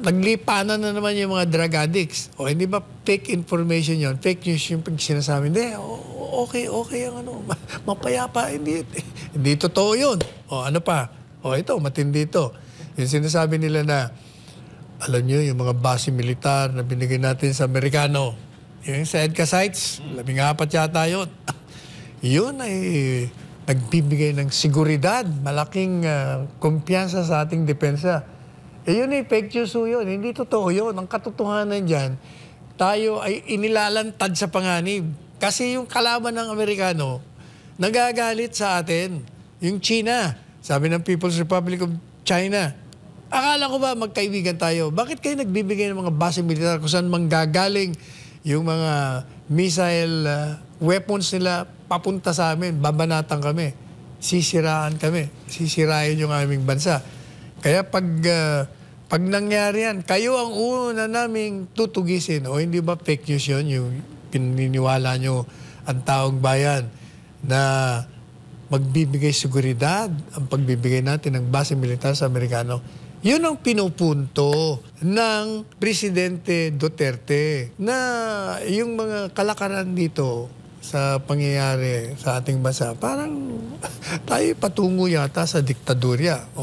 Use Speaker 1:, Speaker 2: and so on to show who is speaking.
Speaker 1: naglipanan na naman yung mga drug addicts. O hindi ba fake information yon, fake news yung pag sinasabi, hindi, okay ang ano, mapayapa, hindi totoo yun. O ano pa? O ito, matindi ito. Yung sinasabi nila na, alam nyo, yung mga base militar na binigay natin sa Amerikano, yung sa EDCA sites, 14 yata yun. Yun ay nagbibigay ng seguridad, malaking kumpiyansa sa ating depensa. Yun ay fake news yun. Hindi totoo yun. Ang katotohanan dyan, tayo ay inilalantad sa panganib. Kasi yung kalaban ng Amerikano, nagagalit sa atin. Yung China, sabi ng People's Republic of China, akala ko ba magkaibigan tayo? Bakit kayo nagbibigay ng mga base militar kung saan manggagaling yung mga missile weapons nila papunta sa amin? Babanatan kami. Sisiraan kami. Sisirain yung aming bansa. Kaya pag nangyari yan, kayo ang una naming tutugisin. O hindi ba fake news yun? Yung pininiwala nyo ang taong bayan na magbibigay seguridad ang pagbibigay natin ng base militar sa Amerikano. Yun ang pinupunto ng Presidente Duterte na yung mga kalakaran dito sa pangyayari sa ating bansa, parang tayo patungo yata sa diktadurya.